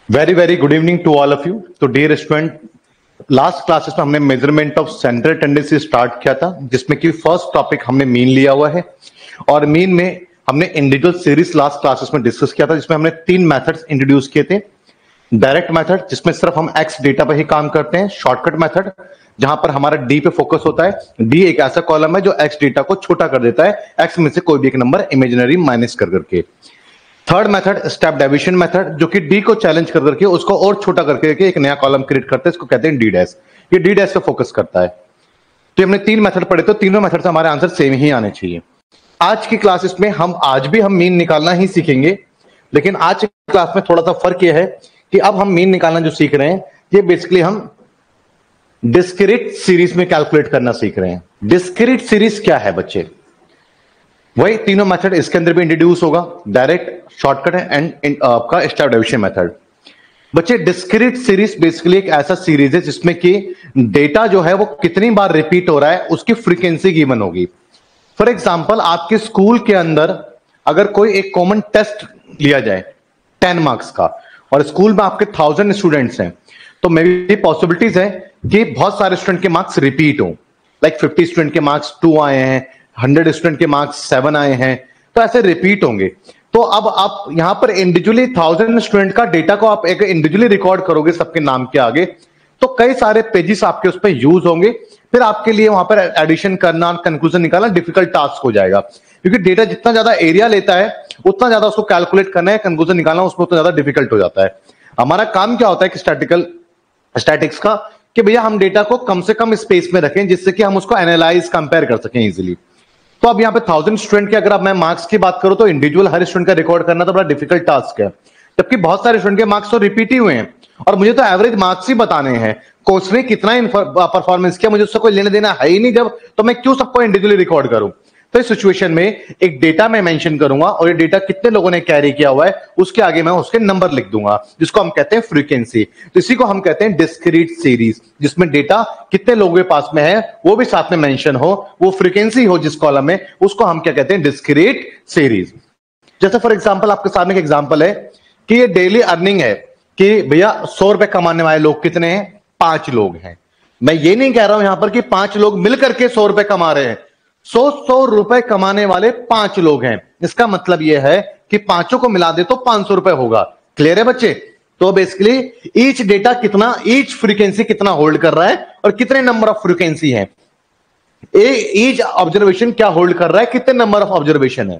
Very very good evening to all of you. तो dear student, last classes में हमने measurement of central tendency start किया था, जिसमें कि फर्स्ट टॉपिक हमने मीन लिया हुआ है। और मीन में हमने इंडिविजुअल सीरीज लास्ट क्लासेस में डिस्कस किया था, जिसमें हमने 3 मेथड्स इंट्रोड्यूस किए थे। डायरेक्ट मेथड, जिसमें सिर्फ हम एक्स डेटा पर ही काम करते हैं। शॉर्टकट मेथड, जहां पर हमारा डी पे फोकस होता है। डी एक ऐसा कॉलम है जो एक्स डेटा को छोटा कर देता है, एक्स में से कोई भी एक नंबर इमेजिनरी माइनस कर करके। Third method step deviation method, जो कि डी को चैलेंज कर करके उसको और छोटा करके एक नया कॉलम क्रिएट करते हैं, इसको कहते हैं डी डैश। ये डी डैश पे फोकस करता है। तो हमने 3 मेथड पढ़े, तो तीनों मेथड से हमारे आंसर सेम ही आने चाहिए। आज की क्लासेस में आज भी हम मीन निकालना ही सीखेंगे, लेकिन आज की क्लास में थोड़ा सा फर्क यह है कि अब हम मीन निकालना जो सीख रहे हैं, ये बेसिकली हम डिस्क्रीट सीरीज में कैलकुलेट करना सीख रहे हैं। डिस्क्रीट सीरीज क्या है बच्चे? वही तीनों मेथड इसके अंदर भी इंट्रोड्यूस होगा, डायरेक्ट, शॉर्टकट एंड आपका स्टेप डेविएशन मेथड। बच्चे, डिस्क्रीट सीरीज बेसिकली एक ऐसा सीरीज है जिसमें कि डेटा जो है वो कितनी बार रिपीट हो रहा है उसकी फ्रीक्वेंसी गिवन होगी। फॉर एग्जांपल, आपके स्कूल के अंदर अगर कोई एक कॉमन टेस्ट लिया जाए 10 मार्क्स का, और स्कूल में आपके 1000 स्टूडेंट्स हैं, तो मे बी पॉसिबिलिटीज है कि बहुत सारे स्टूडेंट के मार्क्स रिपीट हो। लाइक 50 स्टूडेंट के मार्क्स 2 आए हैं, 100 स्टूडेंट के मार्क्स 7 आए हैं, तो ऐसे रिपीट होंगे। तो अब आप यहां पर इंडिविजुअली 1000 स्टूडेंट का डेटा को आप एक इंडिविजुअली रिकॉर्ड करोगे सबके नाम के आगे, तो कई सारे पेजेस आपके उस पर यूज होंगे। फिर आपके लिए वहां पर एडिशन करना, कंक्लूजन निकालना डिफिकल्ट टास्क हो जाएगा, क्योंकि डेटा जितना ज्यादा एरिया लेता है उतना ज्यादा उसको कैलकुलेट करना है, कंक्लूजन निकालना उसमें उतना ज्यादा डिफिकल्ट हो जाता है। हमारा काम क्या होता है कि स्टैटिक्स का, कि भैया हम डेटा को कम से कम स्पेस में रखें, जिससे कि हम उसको एनालाइज कंपेयर कर सकें इजीली। तो अब यहाँ पे 1000 स्टूडेंट के अगर अब मैं मार्क्स की बात करूं, तो इंडिविजुअल हर स्टूडेंट का रिकॉर्ड करना तो बड़ा डिफिकल्ट टास्क है, जबकि बहुत सारे स्टूडेंट के मार्क्स तो रिपीट ही हुए हैं, और मुझे तो एवरेज मार्क्स ही बताने हैं। कोर्स में कितना परफॉर्मेंस किया मुझे उससे कोई लेना देना है ही नहीं, जब तो मैं क्यों सबको इंडिविजुअली रिकॉर्ड करूं। तो इस सिचुएशन में एक डेटा मैं मेंशन करूंगा, और ये डेटा कितने लोगों ने कैरी किया हुआ है उसके आगे मैं उसके नंबर लिख दूंगा, जिसको हम कहते हैं फ्रीक्वेंसी। तो इसी को हम कहते हैं डिस्क्रीट सीरीज, जिसमें डेटा कितने लोगों के पास में है वो भी साथ में मेंशन हो, वो फ्रीक्वेंसी हो जिस कॉलम में, उसको हम क्या कहते हैं? Discrete series. जैसे फॉर एग्जांपल आपके सामने एक एग्जांपल है कि ये डेली अर्निंग है कि भैया 100 रुपए कमाने वाले लोग कितने हैं? 5 लोग हैं। मैं ये नहीं कह रहा हूं यहां पर कि 5 लोग मिलकर के 100 रुपए कमा रहे हैं, 100 रुपए कमाने वाले 5 लोग हैं। इसका मतलब यह है कि पांचों को मिला दे तो 500 रुपए होगा। क्लियर है बच्चे? तो बेसिकली ईच डेटा कितना, ईच फ्रीक्वेंसी कितना होल्ड कर रहा है, और कितने नंबर ऑफ फ्रीक्वेंसी है, ईच ऑब्जर्वेशन क्या होल्ड कर रहा है, कितने नंबर ऑफ ऑब्जर्वेशन है।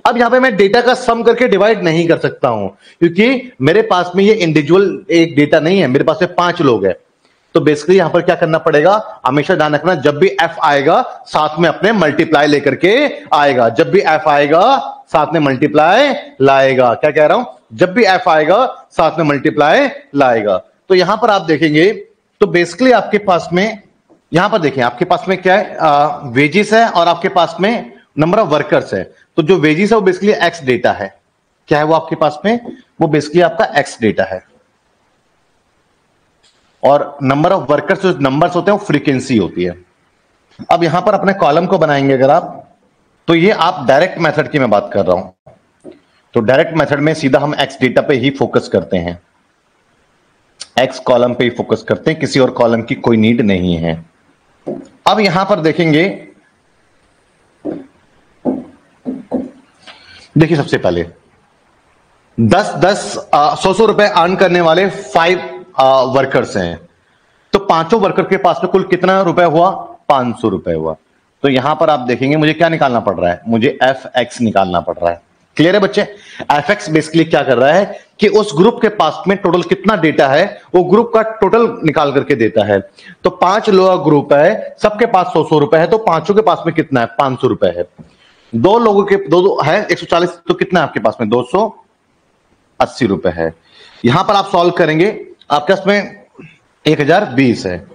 अब यहां पे मैं डेटा का सम करके डिवाइड नहीं कर सकता हूं, क्योंकि मेरे पास में ये इंडिविजुअल एक डेटा नहीं है, मेरे पास में 5 लोग हैं। तो बेसिकली यहां पर क्या करना पड़ेगा, हमेशा ध्यान रखना, जब भी एफ आएगा साथ में अपने मल्टीप्लाई लेकर के आएगा। जब भी एफ आएगा साथ में मल्टीप्लाई लाएगा। क्या कह रहा हूं? जब भी एफ आएगा साथ में मल्टीप्लाई लाएगा। तो यहां पर आप देखेंगे तो बेसिकली आपके पास में, यहां पर देखें आपके पास में क्या है, वेजेस है, और आपके पास में नंबर ऑफ वर्कर्स है। तो जो वेजेस है वो बेसिकली एक्स डेटा है। क्या है वो आपके पास में? वो बेसिकली आपका एक्स डेटा है, और नंबर ऑफ वर्कर्स जो नंबर्स होते हैं वो फ्रीक्वेंसी होती है। अब यहां पर अपने कॉलम को बनाएंगे अगर आप, तो ये आप डायरेक्ट मेथड की मैं बात कर रहा हूं। तो डायरेक्ट मेथड में सीधा हम एक्स डेटा पे ही फोकस करते हैं, एक्स कॉलम पे ही फोकस करते हैं, किसी और कॉलम की कोई नीड नहीं है। अब यहां पर देखेंगे, देखिए सबसे पहले 100 रुपए अर्न करने वाले 5 वर्कर्स हैं, तो पांचों वर्कर के पास में कुल कितना रुपए हुआ? 500 रुपए हुआ। तो यहां पर आप देखेंगे मुझे क्या निकालना पड़ रहा है? मुझे एफ एक्स निकालना पड़ रहा है। क्लियर है बच्चे? एफ एक्स बेसिकली क्या कर रहा है कि उस ग्रुप के पास में टोटल कितना डेटा है वो ग्रुप का टोटल निकाल करके देता है। तो 5 लोग ग्रुप है, सबके पास 100 रुपए है, तो पांचों के पास में कितना है? 500 रुपए है। 2 लोगों के दो है 140, तो कितना है आपके पास में? 280 रुपए है। यहां पर आप सॉल्व करेंगे, आपके पास में 1020 है।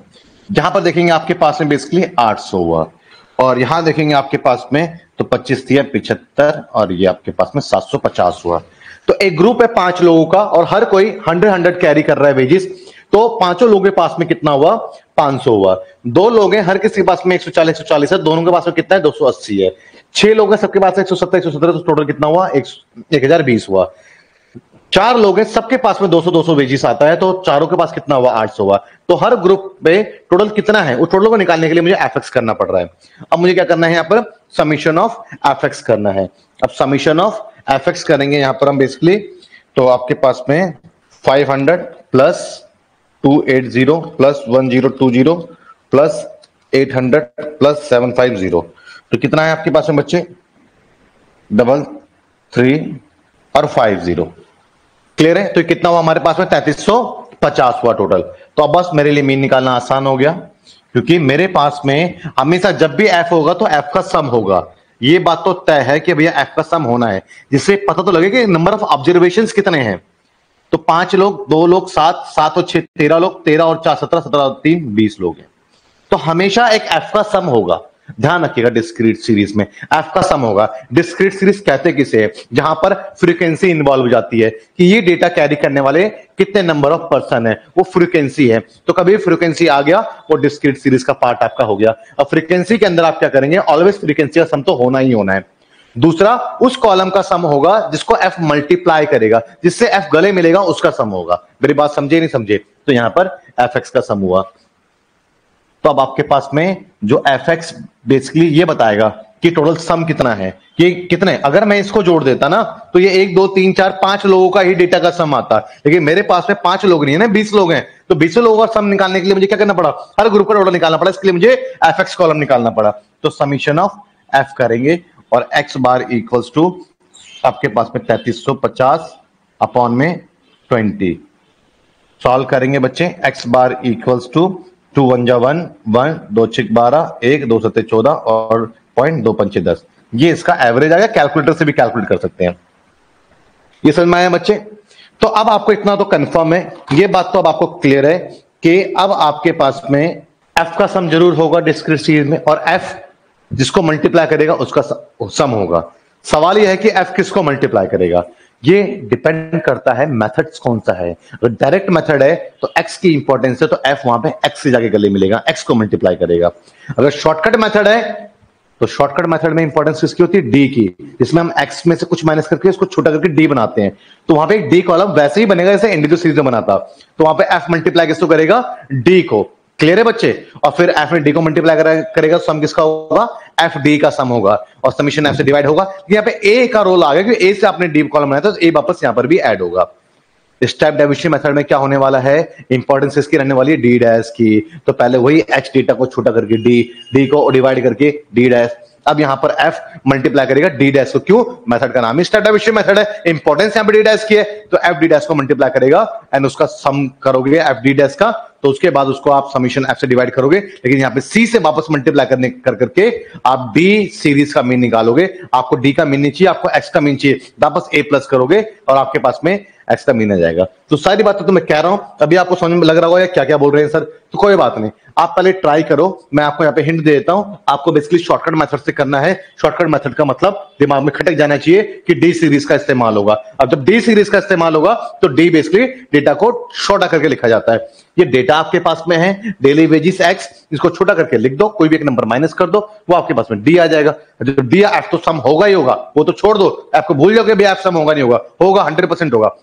जहां पर देखेंगे आपके पास में बेसिकली 800 हुआ, और यहां देखेंगे आपके पास में तो 25 थी 75, और ये आपके पास में 750 हुआ। तो एक ग्रुप है 5 लोगों का, और हर कोई 100 कैरी कर रहा है वेजेस, तो पांचों लोगों के पास में कितना हुआ? 500 हुआ। 2 लोग हैं, हर किसी के पास में 140 है, दोनों के पास में कितना है? 280 है। 6 लोग हैं, सबके पास 170 तो टोटल कितना हुआ? 1020 हुआ। चार लोग हैं, सबके पास में 200 200 वेजिस आता है, तो चारों के पास कितना हुआ? 800 हुआ। तो हर ग्रुप पे टोटल कितना है, वो टोटल को निकालने के लिए मुझे एफ एक्स करना पड़ रहा है। अब मुझे क्या करना है, यहाँ पर समीशन ऑफ एफ एक्स करना है। अब समीशन ऑफ एफ एक्स करेंगे यहां पर हम बेसिकली, तो आपके पास में 500 प्लस 280 प्लस 1020 प्लस 800 प्लस 750, तो कितना है आपके पास में बच्चे? 3 और 50। क्लियर है? तो कितना हुआ हमारे पास में? 3350 हुआ टोटल। तो अब बस मेरे लिए मीन निकालना आसान हो गया, क्योंकि मेरे पास में हमेशा जब भी एफ होगा तो एफ का सम होगा। ये बात तो तय है कि भैया एफ का सम होना है, जिससे पता तो लगे कि नंबर ऑफ ऑब्जर्वेशन कितने हैं। तो 5 लोग, 2 लोग 7, 7 और 6 13 लोग, 13 और 4 17, 17 और 3 20 लोग हैं। तो हमेशा एक एफ का सम होगा। ध्यान रखिएगा, डिस्क्रीट सीरीज में एफ का सम होगा। डिस्क्रीट सीरीज कहते किसे है? जहां पर फ्रीक्वेंसी इन्वॉल्व हो जाती है कि ये डेटा कैरी करने वाले कितने नंबर ऑफ पर्सन है, वो फ्रीक्वेंसी है। तो कभी फ्रीक्वेंसी आ गया, वो डिस्क्रीट सीरीज का पार्ट आपका हो गया। अब फ्रीक्वेंसी के अंदर आप क्या करेंगे? ऑलवेज फ्रीक्वेंसी का सम तो होना ही होना है। दूसरा, उस कॉलम का सम होगा जिसको एफ मल्टीप्लाई करेगा, जिससे एफ गले मिलेगा, उसका सम होगा। मेरी बात समझे नहीं समझे? तो यहां पर एफ एक्स का सम हुआ। तो अब आपके पास में जो एफ एक्स बेसिकली ये बताएगा कि टोटल सम कितना है, कि कितने। अगर मैं इसको जोड़ देता ना, तो ये 1 2 3 4 5 लोगों का ही डेटा का सम आता। लेकिन मेरे पास में 5 लोग नहीं है ना, 20 लोग हैं। तो 20 लोगों का सम निकालने के लिए मुझे क्या करना पड़ा? हर ग्रुप का टोटल निकालना पड़ा। इसके लिए मुझे एफ एक्स कॉलम निकालना पड़ा। तो समीशन ऑफ एफ करेंगे और एक्स बार इक्वल्स टू आपके पास में 3350 अपॉन में 20। सॉल्व करेंगे बच्चे। एक्स बार इक्वल्स टू 2 1 जा 1 1 2 6 12 1 2 7 14 और 0.2 5 10। ये इसका एवरेज आएगा। कैलकुलेटर से भी कैलकुलेट कर सकते हैं। ये समझ में आया बच्चे? तो अब आपको इतना तो कंफर्म है, ये बात तो अब आपको क्लियर है कि अब आपके पास में एफ का सम जरूर होगा डिस्क्रीट सीरीज में, और एफ जिसको मल्टीप्लाई करेगा उसका सम होगा। सवाल यह है कि एफ किसको मल्टीप्लाई करेगा? ये डिपेंड करता है मेथड्स कौन सा है। अगर डायरेक्ट मेथड है तो एक्स की इंपॉर्टेंस है, तो एफ वहां पे एक्स से जाके गले मिलेगा, एक्स को मल्टीप्लाई करेगा। अगर शॉर्टकट मेथड है तो शॉर्टकट मेथड में इंपॉर्टेंस किसकी होती है? डी की, जिसमें हम एक्स में से कुछ माइनस करके उसको छोटा करके डी बनाते हैं। तो वहां पे एक डी कॉलम वैसे ही बनेगा जैसे इंडिविजुअल सीरीज में बना था। तो वहां पे एफ मल्टीप्लाई किसको करेगा? डी को। क्लियर है बच्चे? और फिर एफ में डी को मल्टीप्लाई करेगा, सम किसका होगा? एफ डी का सम होगा, और समीशन एफ से डिवाइड होगा। यहाँ पे ए का रोल आ गया, क्योंकि ए से आपने डी कॉलम बनाया, तो ए वापस यहां पर भी ऐड होगा। स्टेप डाइवर्सिटी मेथड में क्या होने वाला है? इंपॉर्टेंस इसकी रहने वाली है डी डैश की। तो पहले वही एच डेटा को छोटा करके डी को डिवाइड करके डी डैश। अब यहां पर एफ मल्टीप्लाई करेगा डी डैश को। क्यों? मेथड का नाम ही स्टेप डाइवर्सिटी मेथड है। इंपॉर्टेंस यहां पे डी डैश की है, तो एफ डी डैश को मल्टीप्लाई करेगा एंड उसका सम करोगे एफ डी डैश का, तो उसके बाद उसको आप समीशन एफ से डिवाइड करोगे। लेकिन यहाँ पे सी से वापस मल्टीप्लाई करके आप डी सीरीज का मीन निकालोगे। आपको डी का मीन नहीं चाहिए, आपको एक्स का मीन चाहिए। वापस ए प्लस करोगे और आपके पास में एक्स का मीन आ जाएगा। तो सारी बातें तो मैं कह रहा हूं, अभी आपको समझ में लग रहा होगा क्या क्या बोल रहे हैं सर। तो कोई बात नहीं, आप पहले ट्राई करो। मैं आपको यहाँ पे हिंट दे देता हूं। आपको बेसिकली शॉर्टकट मेथड से करना है। शॉर्टकट मेथड का मतलब दिमाग में खटक जाना चाहिए कि डी सीरीज का इस्तेमाल होगा। अब जब डी सीरीज का इस्तेमाल होगा तो डी बेसिकली डेटा को छोटा करके लिखा जाता है। ये डेटा आपके पास में है, डेली वेजिस एक्स, इसको छोटा करके लिख दो, कोई भी एक नंबर माइनस कर दो, वो आपके पास में डी आ जाएगा। जब डी एफ तो सम होगा ही होगा, वो तो छोड़ दो, आपको भूल जाओगे भी एफ सम होगा नहीं होगा, होगा 100% होगा।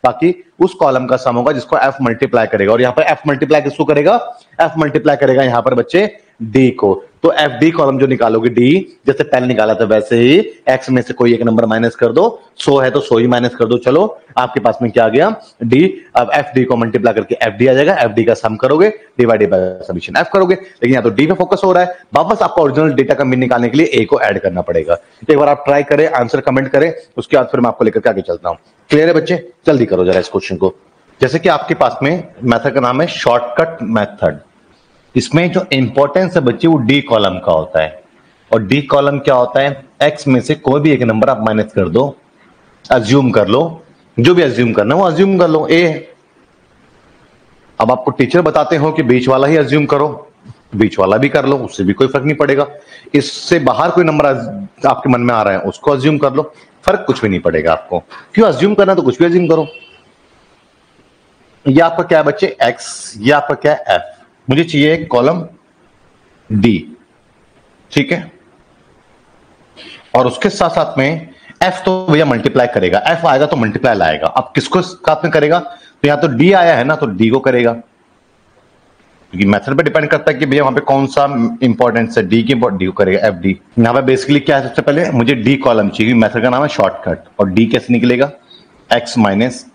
बाकी उस कॉलम का सम होगा जिसको एफ मल्टीप्लाई करेगा। और यहां पर एफ मल्टीप्लाई किसको करेगा? एफ मल्टीप्लाई करेगा यहां पर बच्चे डी को। तो एफ डी कॉलम जो निकालोगे डी, जैसे पहले निकाला था वैसे ही एक्स में से कोई एक नंबर माइनस कर दो। 100 है तो 100 ही माइनस कर दो। चलो आपके पास में क्या आ गया? डी। अब एफ डी को मल्टीप्लाई करके एफ डी आ जाएगा। एफ डी का सम करोगे, डिवाइडेड बाय समीशन एफ करोगे। लेकिन यहां तो डी पे फोकस हो रहा है, वापस आपको ओरिजिनल डेटा का मीन निकालने के लिए ए को ऐड करना पड़ेगा। एक बार आप ट्राई करें, आंसर कमेंट करें, उसके बाद फिर मैं आपको लेकर के आगे चलता हूं। क्लियर है बच्चे? जल्दी करो जरा इस क्वेश्चन को। जैसे कि आपके पास में मेथड का नाम है शॉर्टकट मेथड। इसमें जो इंपॉर्टेंस है बच्चे वो डी कॉलम का होता है। और डी कॉलम क्या होता है? एक्स में से कोई भी एक नंबर आप माइनस कर दो, अज्यूम कर लो, जो भी अज्यूम करना वो अज्यूम कर लो। ए, अब आपको टीचर बताते हो कि बीच वाला ही अज्यूम करो, बीच वाला भी कर लो, उससे भी कोई फर्क नहीं पड़ेगा। इससे बाहर कोई नंबर आपके मन में आ रहा है उसको अज्यूम कर लो, फर्क कुछ भी नहीं पड़ेगा आपको। क्यों अज्यूम करना? तो कुछ भी अज्यूम करो। ये आपका क्या है बच्चे? एक्स। ये आपका क्या है? एफ। मुझे चाहिए एक कॉलम डी, ठीक है। और उसके साथ साथ में एफ तो भैया मल्टीप्लाई करेगा, एफ आएगा तो मल्टीप्लाई लाएगा। अब किसको साथ में करेगा, तो यहां तो डी आया है ना, तो डी को करेगा, क्योंकि मेथड पे डिपेंड करता है कि भैया वहां पे कौन सा इंपॉर्टेंस है, डी की डी को करेगा, एफ डी। यहां पे बेसिकली क्या है, सबसे पहले मुझे डी कॉलम चाहिए, मेथड का नाम है शॉर्टकट, और डी कैसे निकलेगा, एक्स माइनस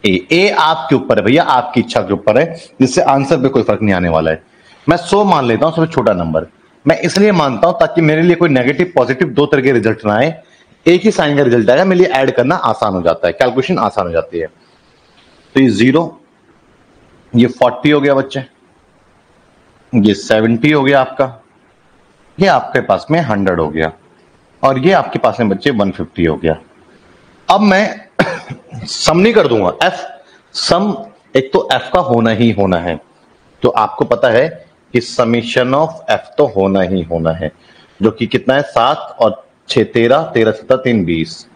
ए आपके ऊपर है भैया, आपकी इच्छा के ऊपर है, जिससे आंसर पे कोई फर्क नहीं आने वाला है। मैं 100 मान लेता हूं, सबसे छोटा नंबर मैं इसलिए मानता हूं ताकि मेरे लिए कोई नेगेटिव पॉजिटिव दो तरह के रिजल्ट ना आए, एक ही साइन का रिजल्ट आएगा, मेरे लिए ऐड करना आसान हो जाता है, कैलकुलेशन आसान हो जाती है। तो ये 0, ये 40 हो गया बच्चे, ये 70 हो गया आपका, ये आपके पास में 100 हो गया, और ये आपके पास में बच्चे 150 हो गया। अब मैं सम नहीं कर दूंगा, एफ सम एक तो एफ का होना ही होना है, तो आपको पता है कि समीशन ऑफ एफ तो होना ही होना है, जो कि कितना है 7 और 6 13, 13 7 3 20,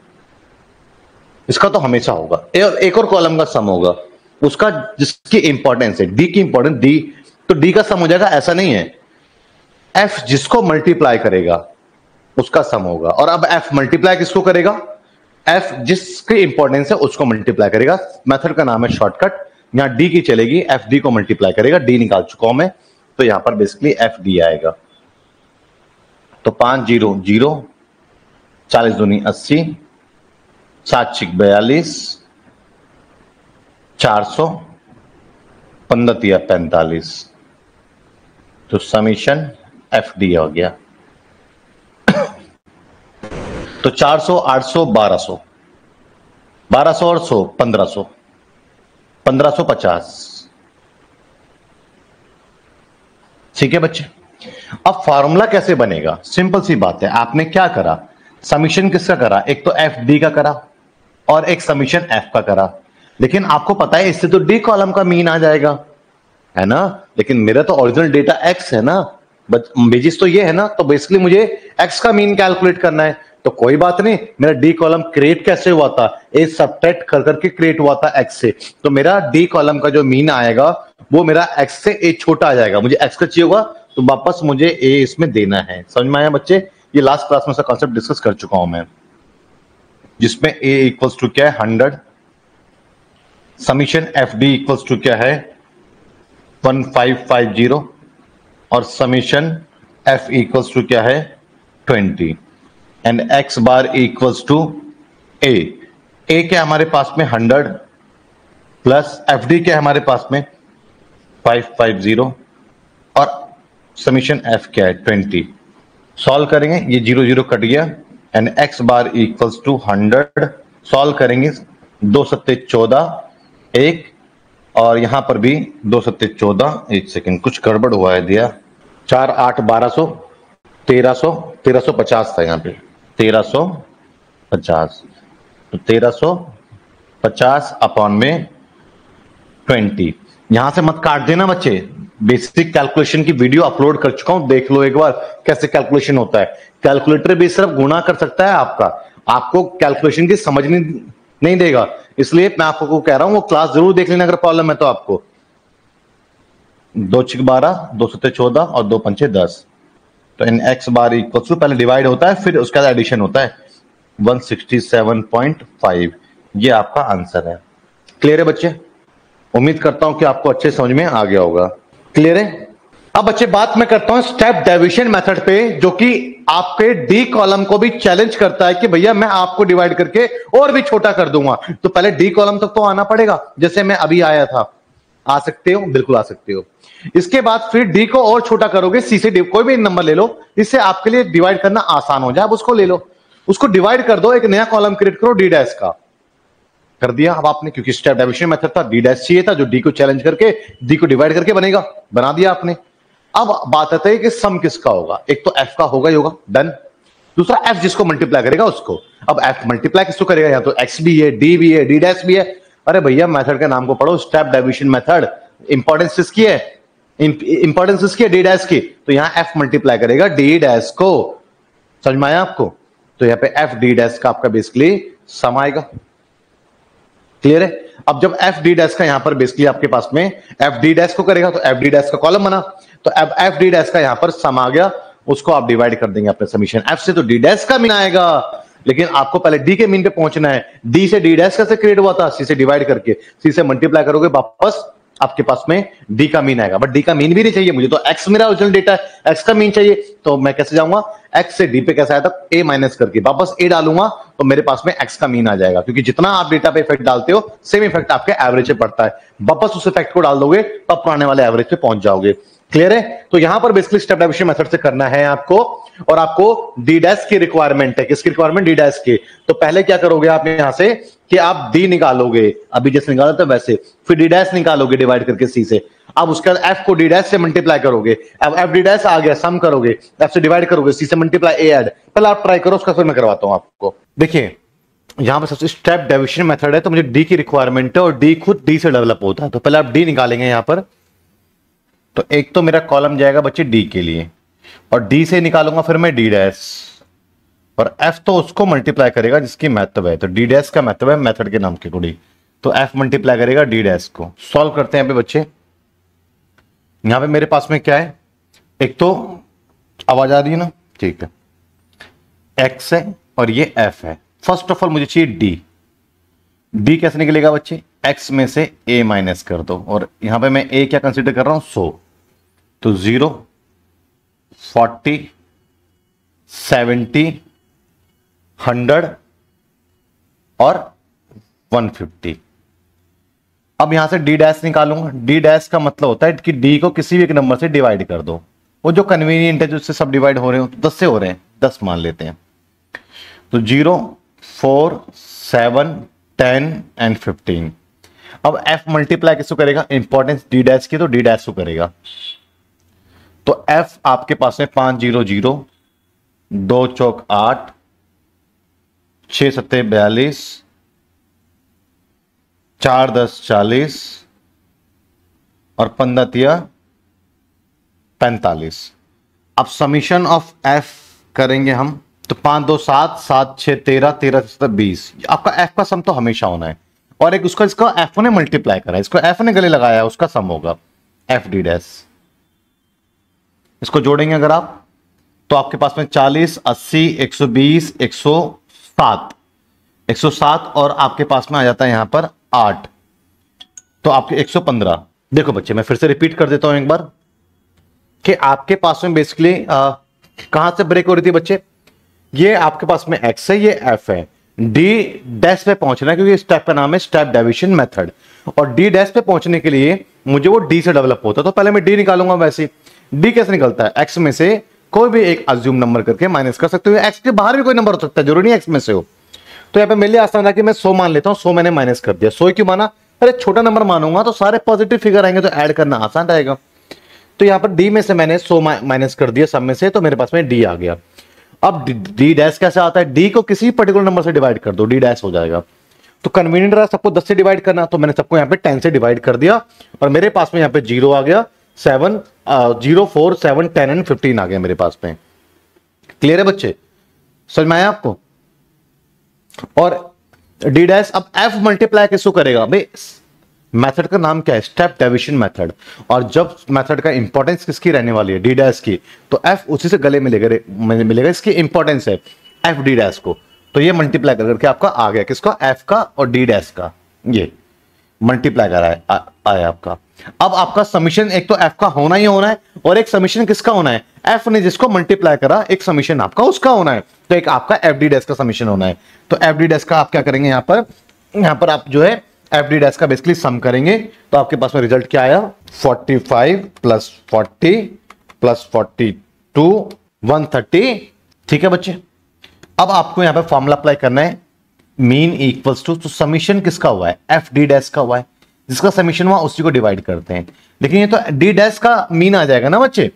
इसका तो हमेशा होगा। एक और कॉलम का सम होगा उसका, जिसकी इंपॉर्टेंस है डी की इंपॉर्टेंस डी, तो डी का सम हो जाएगा, ऐसा नहीं है, एफ जिसको मल्टीप्लाई करेगा उसका सम होगा। और अब एफ मल्टीप्लाई किसको करेगा, एफ जिसकी इंपॉर्टेंस है उसको मल्टीप्लाई करेगा, मेथड का नाम है शॉर्टकट। यहां डी की चलेगी, एफ डी को मल्टीप्लाई करेगा, डी निकाल चुका हूं मैं, तो यहां पर बेसिकली एफ डी आएगा। तो 5 0 0, 40 दूनी 80, 7 6 42, 400, 15 3 45, तो समीशन एफ डी हो गया। तो 400 800 1200, 1200 और 100 1500, 1550, ठीक है बच्चे। अब फॉर्मूला कैसे बनेगा, सिंपल सी बात है, आपने क्या करा, समीशन किसका करा, एक तो एफ डी का करा और एक समीशन एफ का करा, लेकिन आपको पता है इससे तो डी कॉलम का मीन आ जाएगा, है ना, लेकिन मेरा तो ओरिजिनल डेटा एक्स है ना, बेसिस तो ये है ना, तो बेसिकली मुझे एक्स का मीन कैलकुलेट करना है। तो कोई बात नहीं, मेरा डी कॉलम क्रिएट कैसे हुआ था, ए सब्ट्रैक्ट कर करके क्रिएट हुआ था एक्स से, तो मेरा डी कॉलम का जो मीन आएगा वो मेरा एक्स से ए छोटा आ जाएगा, मुझे एक्स का चाहिए होगा तो वापस मुझे ए इसमें देना है। समझ में आया बच्चे, ये लास्ट क्लास में कॉन्सेप्ट डिस्कस कर चुका हूं मैं, जिसमें ए इक्वल्स टू क्या है 100, summation f d equals to क्या है 1550, और समीशन एफ इक्वल्स टू क्या है 20, and x bar equals to A क्या हमारे पास में 100 प्लस एफ डी क्या है हमारे पास में 550, और समीशन एफ क्या है 20। सॉल्व करेंगे, ये 0 0 कट गया, and x bar equals to 100, solve करेंगे 2 7 14 1, और यहां पर भी 2 7 14, एक सेकेंड कुछ गड़बड़ हुआ है, दिया 4 8 1200, 1350 था यहाँ पे 1350, तो 1350 अपॉन में 20, यहां से मत काट देना बच्चे, बेसिक कैलकुलेशन की वीडियो अपलोड कर चुका हूं, देख लो एक बार कैसे कैलकुलेशन होता है। कैलकुलेटर भी सिर्फ गुणा कर सकता है आपका, आपको कैलकुलेशन की समझ नहीं देगा, इसलिए मैं आपको कह रहा हूं वो क्लास जरूर देख लेना अगर प्रॉब्लम है तो। आपको 2 6 12, 2 7 14 और 2 5 10, तो इन एक्स बार इक्वल टू पहले डिवाइड होता है फिर उसके बाद एडिशन होता है 167.5, ये आपका आंसर है। क्लियर है बच्चे, उम्मीद करता हूं कि आपको अच्छे समझ में आ गया होगा। क्लियर है। अब बच्चे बात मैं करता हूं स्टेप डेविएशन मेथड पे, जो कि आपके डी कॉलम को भी चैलेंज करता है कि भैया मैं आपको डिवाइड करके और भी छोटा कर दूंगा, तो पहले डी कॉलम तक तो आना पड़ेगा, जैसे मैं अभी आया था। आ सकते हो, बिल्कुल आ सकते हो। इसके बाद फिर डी को और छोटा करोगे, सी से कोई भी नंबर ले लो, इससे आपके लिए डिवाइड करना आसान हो जाए। अब उसको ले लो, उसको डिवाइड कर दो, एक नया कॉलम क्रिएट करो डी डैश का, कर दिया अब आपने, क्योंकि स्टेप डेविएशन मेथड था, डी डैश चाहिए था जो डी को चैलेंज करके डी को डिवाइड करके बनेगा, बना दिया आपने। अब बात आती है कि सम किसका होगा, एक तो एफ का होगा ही होगा, डन। दूसरा एफ जिसको मल्टीप्लाई करेगा उसको, अब एफ मल्टीप्लाई किसको करेगा, या तो एक्स भी है, डी भी है, डी डैश भी है। अरे भैया मेथड के नाम को पढ़ो, स्टेप डेविएशन मेथड, इंपॉर्टेंस किसकी है, इंपॉर्टेंस किसकी है, डी डैश की, तो यहां एफ मल्टीप्लाई करेगा डी डैश को। समझ में आया आपको, तो यहां पे एफ डी डैश का आपका बेसिकली सम आएगा। क्लियर है। अब जब एफ डी डैश का यहां पर बेसिकली आपके पास में एफ डी डैश को करेगा, तो एफ डी डैश का कॉलम बना, तो अब एफ डी डैश का यहां पर सम आ गया, उसको आप डिवाइड कर देंगे अपने समीशन एफ से, तो डी डैश का मीन आएगा लेकिन आपको पहले डी के मीन पे पहुंचना है। डी से डी डैश कैसे क्रिएट हुआ था? सी से डिवाइड करके, सी से मल्टीप्लाई करोगे, वापस आपके पास में डी का मीन आएगा। बट डी का मीन भी नहीं चाहिए मुझे, तो एक्स मेरा ओरिजिनल डेटा है, एक्स का मीन चाहिए। तो मैं कैसे जाऊंगा? एक्स से डी पे कैसे आया था? ए माइनस करके, वापस ए डालूंगा तो मेरे पास में एक्स का मीन आ जाएगा। क्योंकि जितना आप डेटा पे इफेक्ट डालते हो, सेम इफेक्ट आपके एवरेज पे पड़ता है। वापस उस इफेक्ट को डाल दोगे तो आप पुराने वाले एवरेज पे पहुंच जाओगे। क्लियर है? तो यहां पर बेसिकली स्टेप डेविएशन मेथड से करना है आपको, और आपको डी डैश की रिक्वायरमेंट है। किसकी रिक्वायरमेंट? डी डैश की। तो पहले क्या करोगे आप यहां से कि आप डी निकालोगे, अभी जैसे निकाला था वैसे, फिर डी डैश निकालोगे डिवाइड करके सी से। अब उसके बाद एफ को डी डैश से मल्टीप्लाई करोगे। अब एफ डी डैश आ गया, सम करोगे, एफ से डिवाइड करोगे, सी से मल्टीप्लाई, ए ऐड। पहले आप ट्राई करो, उसका फिर मैं करवाता हूं आपको। देखिए यहां पर सबसे स्टेप डेविएशन मेथड है, तो मुझे डी की रिक्वायरमेंट है और डी खुद डी से डेवलप होता है। तो पहले आप डी निकालेंगे यहां पर, तो एक तो मेरा कॉलम जाएगा बच्चे डी के लिए, और डी से निकालूंगा फिर मैं डी डैश, और एफ तो उसको मल्टीप्लाई करेगा जिसकी महत्व है। तो डी डैश का महत्व है मेथड के नाम के अकॉर्डिंग, तो एफ मल्टीप्लाई करेगा डी डैश को। सॉल्व करते हैं यहाँ पे बच्चे। यहां पे मेरे पास में क्या है? एक तो आवाज आ रही है ना? ठीक है, एक्स है और ये एफ है। फर्स्ट ऑफ ऑल मुझे चाहिए डी। डी कैसे निकलेगा बच्चे? एक्स में से ए माइनस कर दो, और यहां पे मैं ए क्या कंसीडर कर रहा हूं? 100। तो 0, 40, 70, 100 और 150। अब यहां से डी डैश निकालूंगा। डी डैश का मतलब होता है कि डी को किसी भी एक नंबर से डिवाइड कर दो, वो जो कन्वीनियंट है, जो उससे सब डिवाइड हो रहे हो। 10 से हो रहे हैं, 10 मान लेते हैं। तो 0, 4, 7, 10 एंड 15। अब एफ मल्टीप्लाई किसको करेगा? इंपॉर्टेंस डी डैश की, तो डी डैश को करेगा। तो एफ आपके पास में 5 0 0, 2 चौक 8, 6 सत्ते 42, 4 10 40 और 15 तिया 45। अब समीशन ऑफ एफ करेंगे हम, तो 5 2 7, 7 6 13, 13 7 20। आपका एफ का सम तो हमेशा होना है, और एक उसका इसका एफ ने मल्टीप्लाई करा है, इसको एफ ने गले लगाया, उसका सम होगा एफ डी डैश। इसको जोड़ेंगे अगर आप, तो आपके पास में 40, 80, 120, 107, 107 और आपके पास में आ जाता है यहां पर 8, तो आपके 115। देखो बच्चे, मैं फिर से रिपीट कर देता हूं एक बार कि आपके पास में बेसिकली कहां से ब्रेक हो रही थी बच्चे? ये आपके पास में एक्स है, ये एफ है, डी डैश पे पहुंचना है, क्योंकि स्टेप का नाम है स्टेप डेविएशन मेथड। और डी डैश पे पहुंचने के लिए मुझे वो डी से डेवलप होता है, तो पहले मैं डी निकालूंगा। वैसे डी कैसे निकलता है? एक्स में से कोई भी एक अज्यूम नंबर करके माइनस कर सकते हो, एक्स के बाहर भी कोई नंबर हो सकता है, जरूरी नहीं एक्स में से हो। तो यहाँ पे मेरे लिए आसान था कि मैं 100 मान लेता हूँ। 100 मैंने माइनस कर दिया। 100 क्यों माना? अरे छोटा नंबर मानूंगा तो सारे पॉजिटिव फिगर आएंगे, तो ऐड करना आसान रहेगा। तो यहाँ पर डी में से मैंने 100 माइनस कर दिया सब में से, तो मेरे पास में डी आ गया। अब डी डैश कैसे आता है? डी को किसी पर्टिकुलर नंबर से डिवाइड कर दो, डी डैश हो जाएगा। तो कन्वीनियंट रहा सबको 10 से डिवाइड करना, तो मैंने सबको यहाँ पे 10 से डिवाइड कर दिया, और मेरे पास में यहाँ पे 0 आ गया, 7 0 4 7 10 एंड 15 आ गया मेरे पास में। क्लियर है बच्चे? समझ में आया आपको? और डी डैश, अब एफ मल्टीप्लाई किसको करेगा भाई? मेथड का नाम क्या है? Step deviation method. और जब मेथड का इंपॉर्टेंस किसकी रहने वाली है? डी डैश की, तो एफ उसी से गले मिलेगा। इसकी इंपॉर्टेंस है एफ डी डैश को, तो ये मल्टीप्लाई करके आपका आ गया किसका? एफ का और डी डैश का, ये मल्टीप्लाई कर रहा है आया आपका। अब आपका समीशन एक तो एफ का होना ही होना है, और एक समीशन किसका होना है? एफ ने जिसको मल्टीप्लाई करा, एक समीशन आपका उसका होना है। तो एक आपका एफ डी डैश का समीशन होना है। तो एफ डी डैश का आप क्या करेंगे? यहां पर आप जो है एफ डी डैश का बेसिकली सम करेंगे, तो आपके पास में रिजल्ट क्या आया? 45 प्लस 40 प्लस 42 130। ठीक है बच्चे? अब आपको यहां पे फॉर्मूला अप्लाई करना है, मीन इक्वल्स टू, तो समीशन किसका हुआ है? एफ डी डैश का हुआ है, जिसका समीशन हुआ उसी को डिवाइड करते हैं। लेकिन ये तो डी डैश का मीन आ जाएगा ना बच्चे,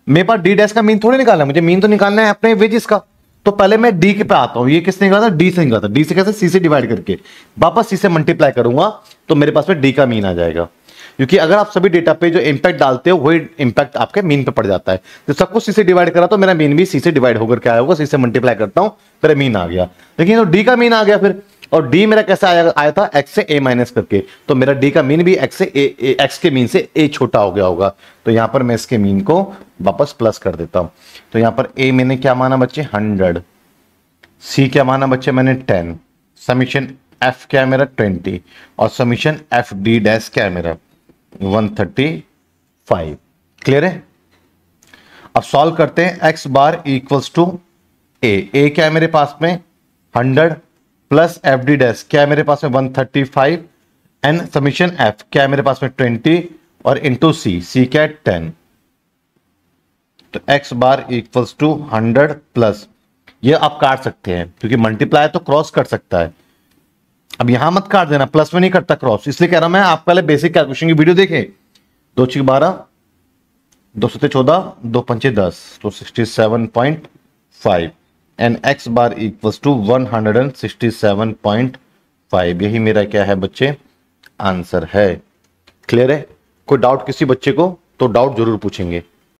मेरे पास डी डैश का मीन थोड़ी निकालना है, मुझे मीन तो निकालना है अपने वेजेस का। तो पहले मैं डी के पे आता हूं, ये किसने निकाला था? डी से निकाला था। डी से कैसे? सी से डिवाइड करके, वापस सी से मल्टीप्लाई करूंगा, तो मेरे पास में डी का मीन आ जाएगा। क्योंकि अगर आप सभी डेटा पे जो इंपैक्ट डालते हो, वही इंपैक्ट आपके मीन पे पड़ जाता है। तो सबको सी से डिवाइड करा, तो मेरा मीन भी सी से डिवाइड होकर के आया होगा। सी से मल्टीप्लाई करता हूं, मेरा मीन आ गया। लेकिन तो डी का मीन आ गया फिर, और डी मेरा कैसे आया था? एक्स से ए माइनस करके, तो मेरा डी का मीन भी एक्स से एक्स के मीन से ए छोटा हो गया होगा। तो यहां पर मैं इसके मीन को वापस प्लस कर देता हूं। तो यहां पर ए मैंने क्या माना बच्चे? 100, सी क्या माना बच्चे मैंने 10, समीशन एफ क्या है मेरा 20 और समीशन एफ डी डैश क्या है मेरा 135। क्लियर है। अब सॉल्व करते हैं। X bar equals to A क्या है मेरे पास में 100 प्लस एफ डी डैश क्या है मेरे पास में 135 एन समीशन एफ क्या है मेरे पास में 20 और इंटू सी क्या है 10। तो x bar equals to 100 plus, ये आप काट सकते हैं क्योंकि मल्टीप्लाई तो क्रॉस कर सकता है। अब यहां मत काट देना, प्लस में नहीं करता क्रॉस, इसलिए कह रहा हूं मैं आप पहले बेसिक कैलकुलेशन की वीडियो देखें। 2 6 12 2 7 14 2 5 10 तो 67.5 and x bar equals to 167.5। यही मेरा क्या है बच्चे आंसर है। क्लियर है। कोई डाउट किसी बच्चे को तो डाउट जरूर पूछेंगे।